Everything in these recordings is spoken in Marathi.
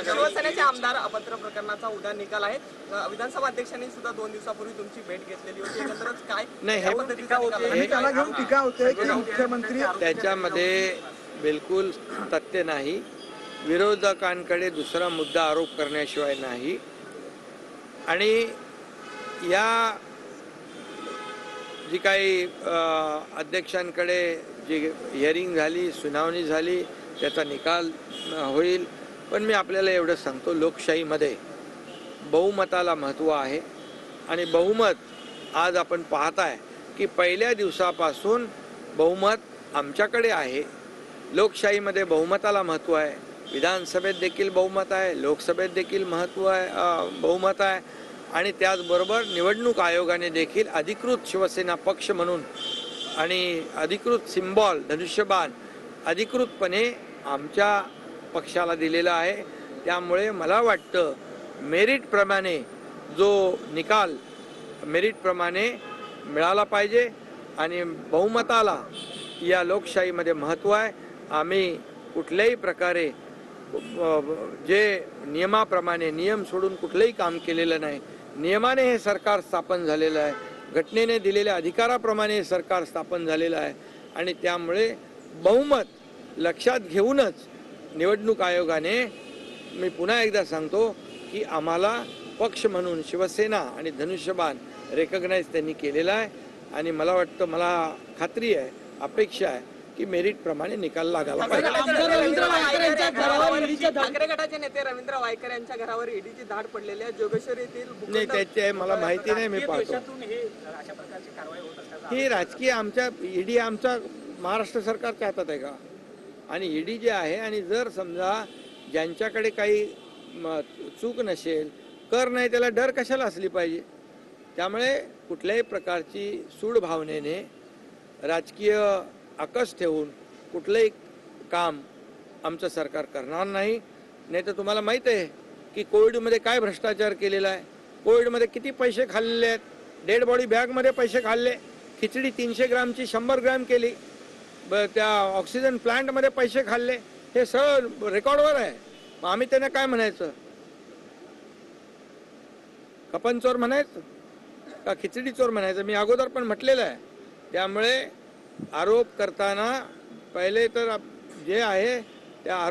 शिवसेनेचे आमदार अभद्र प्रकरणाचा उद्या निकाल आहे। विधानसभा अध्यक्षांनी सुद्धा 2 दिवसापूर्वी तुमची भेट घेतलेली होती। एकंदरच काय नाही त्याला घेऊन टीका होते की मुख्यमंत्री त्याच्यामध्ये बिलकुल तथ्य नाही। विरोधकांकडे दुसरा मुद्दा आरोप करण्याशिवाय नाही। आणि या जी काही अध्यक्षांकडे जी हिअरिंग झाली, सुनावणी झाली, त्याचा निकाल होईल। पण मी आपल्याला एवढं सांगतो, लोकशाहीमध्ये बहुमताला महत्त्व आहे। आणि बहुमत आज आपण पाहताय की पहिल्या दिवसापासून बहुमत आमच्याकडे आहे। लोकशाहीमध्ये बहुमताला महत्त्व आहे। विधानसभेत देखील बहुमत आहे, लोकसभेत देखील बहुमत आहे। आणि त्याचबरोबर निवडणूक आयोगाने देखील अधिकृत शिवसेना पक्ष म्हणून आणि अधिकृत सिम्बॉल धनुष्यबाण अधिकृतपणे आमच्या पक्षाला दिलेला आहे। त्यामुळे मला वाटतं मेरिटप्रमाणे जो निकाल मेरिटप्रमाणे मिळाला पाहिजे। आणि बहुमताला या लोकशाहीमध्ये महत्त्व आहे। आम्ही कुठल्याही प्रकारे जे नियमाप्रमाणे नियम सोडून कुठलंही काम केलेलं नाही। नियमाने हे सरकार स्थापन झालेलं आहे, घटनेने दिलेल्या अधिकाराप्रमाणे हे सरकार स्थापन झालेलं आहे। आणि त्यामुळे बहुमत लक्षात घेऊनच निवडणूक आयोगाने, मी पुन्हा एकदा सांगतो की आम्हाला पक्ष म्हणून शिवसेना आणि धनुष्यबाण रेकग्नाइज त्यांनी केलेला आहे। आणि मला वाटतं, मला खात्री आहे, अपेक्षा आहे की मेरिट प्रमाणे निकाल लागायला पाहिजे। ठाकरे गटाचे नेते रवींद्र वायकर यांच्या घरावर ईडीची धाड पडलेली आहे। जोगेश्वरी येथील नाही, त्याचे मला माहिती नाही, मी पाहतो। ही राजकीय आमच्या ईडी आमच्या महाराष्ट्र सरकारच्या हातात आहे का? आणि ईडी जे आहे, आणि जर समजा ज्यांच्याकडे काही चूक नसेल, कर नाही, त्याला डर कशाला असली पाहिजे? त्यामुळे कुठल्याही प्रकारची सूड भावनेने राजकीय आकस ठेवून कुठलंही काम आमचं सरकार करणार नाही। नाही तर तुम्हाला माहीत आहे की कोविडमध्ये काय भ्रष्टाचार केलेला आहे, कोविडमध्ये किती पैसे खाल्लेले आहेत, डेड बॉडी बॅगमध्ये पैसे खाल्ले, खिचडी 300 ग्रामची 100 ग्राम केली, त्या ऑक्सिजन प्लांटमध्ये पैसे खाल्ले, हे सगळं रेकॉर्डवर आहे। मग आम्ही त्यांना काय म्हणायचं? कपन चोर म्हणायचं का खिचडी चोर म्हणायचं? मी अगोदर पण म्हटलेलं आहे। त्यामुळे आरोप करताना पहिले तर जे आहे त्या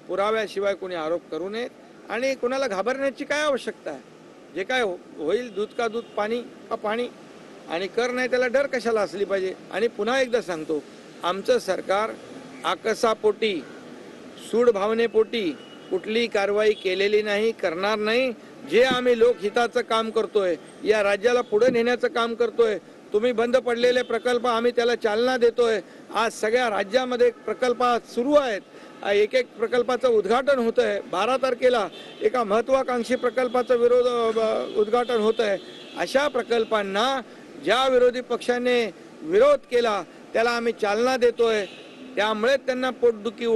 पुराव्याशिवाय कोणी आरोप करू नयेत। आणि कोणाला घाबरण्याची काय आवश्यकता आहे? जे काय होईल, दूध का दूध, पाणी का पाणी। आणि कर नाही, त्याला डर कशाला असली पाहिजे? आणि पुन्हा एकदा सांगतो, आमचं सरकार आकसापोटी, सूड भावनेपोटी कुठलीही कारवाई केलेली नाही, करणार नाही। जे आम्ही लोकहिताचं काम करतोय, या राज्याला पुढे नेण्याचं काम करतोय, तुम्ही बंद पडलेले प्रकल्प आम्ही त्याला चालना देतोय। आज सगळ्या राज्यामध्ये प्रकल्प सुरू आहेत, एक प्रकल्पाचं उद्घाटन होतं आहे। 12 तारखेला एका महत्त्वाकांक्षी प्रकल्पाचं उद्घाटन होतं आहे। अशा प्रकल्पांना ज्या विरोधी पक्षाने विरोध केला त्याला आम्ही चालना देतोय। त्यामुळे त्यांना पोटदुखी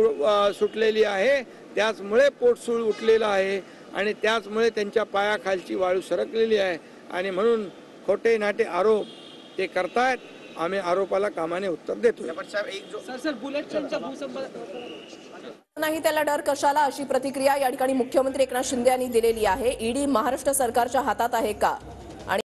सुटलेली आहे, त्याचमुळे पोटसूळ उठलेलं आहे, आणि त्याचमुळे त्यांच्या पायाखालची वाळू सरकलेली आहे। आणि म्हणून खोटे नाटे आरोप ते करतायत। आम्ही आरोपाला कामाने उत्तर देतो। नाही त्याला डर कशाला, अशी प्रतिक्रिया या ठिकाणी मुख्यमंत्री एकनाथ शिंदे यांनी दिलेली आहे। ईडी महाराष्ट्र सरकारच्या हातात आहे का?